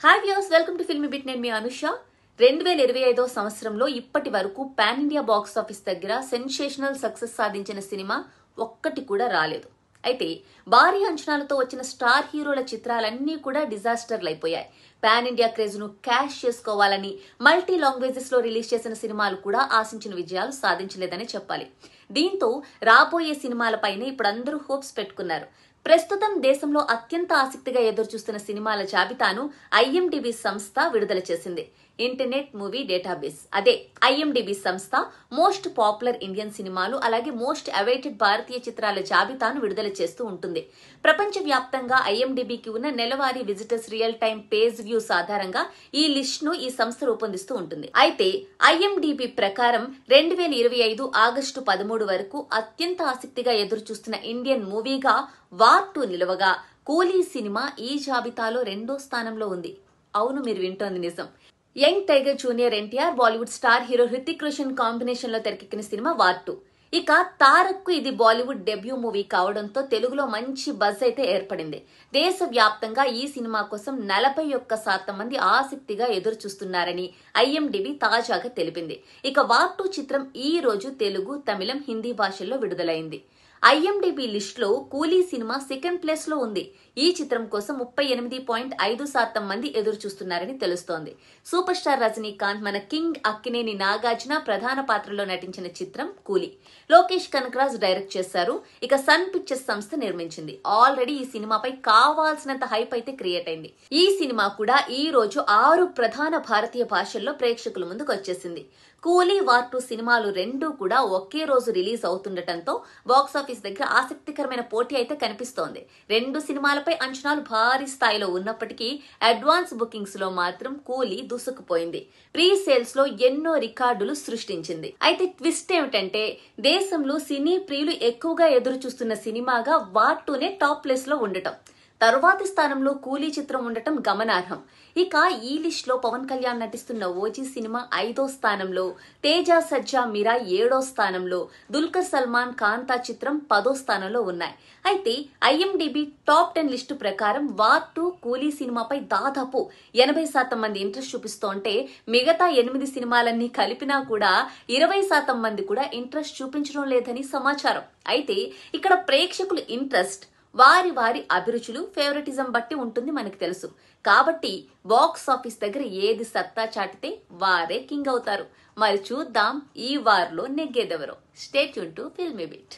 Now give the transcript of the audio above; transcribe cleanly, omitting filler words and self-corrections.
Hi viewers, welcome to filmy bit. నేను మీ అనుష. 2025 సంవత్సరంలో ఇప్పటి వరకు పాన్ ఇండియా బాక్స్ ఆఫీస్ దగ్గర సెన్సేషనల్ సక్సెస్ సాధించిన సినిమా ఒక్కటి కూడా రాలేదు. అయితే భారీ అంచనాలతో వచ్చిన స్టార్ హీరోల చిత్రాలన్నీ కూడా డిజాస్టర్లు అయిపోయాయి. పాన్ ఇండియా క్రేజ్ ను క్యాష్ చేసుకోవాలని మల్టీ లాంగ్వేజెస్ లో రిలీజ్ చేసిన సినిమాలు కూడా ఆశించిన విజయాలు సాధించలేదని చెప్పాలి. దీంతో రాబోయే సినిమాలపైనే ఇప్పుడు అందరూ హోప్స్ పెట్టుకున్నారు. ప్రస్తుతం దేశంలో అత్యంత ఆసక్తిగా ఎదురుచూస్తున్న సినిమాల జాబితాను ఐఎండిబి సంస్థ విడుదల చేసింది. ఇంటర్నెట్ మూవీ డేటాబేస్, అదే ఐఎండిబి సంస్థ మోస్ట్ పాపులర్ ఇండియన్ సినిమాలు అలాగే మోస్ట్ అవైటెడ్ భారతీయ చిత్రాల జాబితాను విడుదల చేస్తూ ఉంటుంది. ప్రపంచ వ్యాప్తంగా ఐఎండిబికి ఉన్న నెలవారీ visitors real time page views ఆధారంగా ఈ లిస్ట్ ను ఈ సంస్థ రూపొందిస్తూ ఉంటుంది. అయితే ఐఎండిబి ప్రకారం 2025 ఆగస్టు 13 వరకు అత్యంత ఆసక్తిగా ఎదురుచూస్తున్న ఇండియన్ మూవీగా వార్ 2 నిలవగా కూలీ సినిమా ఈ జాబితాలో 2వ స్థానంలో ఉంది. అవును, మీరు వింటోంది నిజం. Young tiger junior NTR, Bollywood star hero Hrithik Roshan combination లో తెరకెక్కిన సినిమా వార్ 2. ఇక తారక్ కు ఇది బాలీవుడ్ డెబ్యూ మూవీ కావడంతో తెలుగులో మంచి బజ్ అయితే ఏర్పడింది. దేశ వ్యాప్తంగా ఈ సినిమా కోసం 41% మంది ఆసక్తిగా ఎదురు చూస్తున్నారని ఐఎండిబి తాజాగా తెలిపింది. ఇక వార్ 2 చిత్రం ఈ రోజు తెలుగు, తమిళం, హిందీ భాషల్లో విడుదలైంది. ఐఎండిబి లిస్ట్ లో కూలీ సినిమా సెకండ్ ప్లేస్ లో ఉంది. ఈ చిత్రం కోసం 38.5% మంది ఎదురు చూస్తున్నారని తెలుస్తోంది. సూపర్ స్టార్ రజనీకాంత్, మన కింగ్ అక్కినేని నాగార్జున ప్రధాన పాత్రలో నటించిన చిత్రం కూలీ. లోకేష్ కనకరాజ్ డైరెక్ట్ చేశారు. ఇక సన్ పిక్చర్స్ సంస్థ నిర్మించింది. ఆల్రెడీ ఈ సినిమాపై కావాల్సినంత హైప్ అయితే క్రియేట్ అయింది. ఈ సినిమా కూడా ఈ రోజు 6 ప్రధాన భారతీయ భాషల్లో ప్రేక్షకుల ముందుకు వచ్చేసింది. కూలీ, వార్ 2 సినిమాలు రెండూ కూడా ఒకే రోజు రిలీజ్ అవుతుండటంతో బాక్సాఫీస్ దగ్గర ఆసక్తికరమైన పోటీ అయితే కనిపిస్తోంది. రెండు సినిమాలపై అంచనాలు భారీ స్థాయిలో ఉన్నప్పటికీ అడ్వాన్స్ బుకింగ్స్ లో మాత్రం కూలీ దూసుకుపోయింది. ప్రీ సేల్స్ లో ఎన్నో రికార్డులు సృష్టించింది. అయితే ట్విస్ట్ ఏమిటంటే దేశంలో సినీ ప్రియులు ఎక్కువగా ఎదురు చూస్తున్న సినిమాగా వార్ 2నే టాప్ ప్లేస్ లో ఉండటం, తరువాతి స్థానంలో కూలీ చిత్రం ఉండటం గమనార్హం. ఇక ఈ లిస్ట్ లో పవన్ కళ్యాణ్ నటిస్తున్న ఓజీ సినిమా 5వ స్థానంలో, తేజ సజ్జా మీరా 7వ స్థానంలో, దుల్కర్ సల్మాన్ కాంతా చిత్రం 10వ స్థానంలో ఉన్నాయి. అయితే ఐఎండిబి టాప్ 10 లిస్టు ప్రకారం వార్ 2 కూలీ సినిమాపై దాదాపు 80% మంది ఇంట్రెస్ట్ చూపిస్తోంటే మిగతా 8 సినిమాలన్నీ కలిపినా కూడా 20% మంది కూడా ఇంట్రెస్ట్ చూపించడం లేదని సమాచారం. అయితే ఇక్కడ ప్రేక్షకుల ఇంట్రెస్ట్ వారి వారి అభిరుచులు, ఫేవరెటిజం బట్టి ఉంటుంది మనకు తెలుసు. కాబట్టి బాక్స్ ఆఫీస్ దగ్గర ఏది సత్తా చాటితే వారే కింగ్ అవుతారు. మరి చూద్దాం ఈ వార్లో నెగ్గేదెవరో. Stay tune to filmy bit.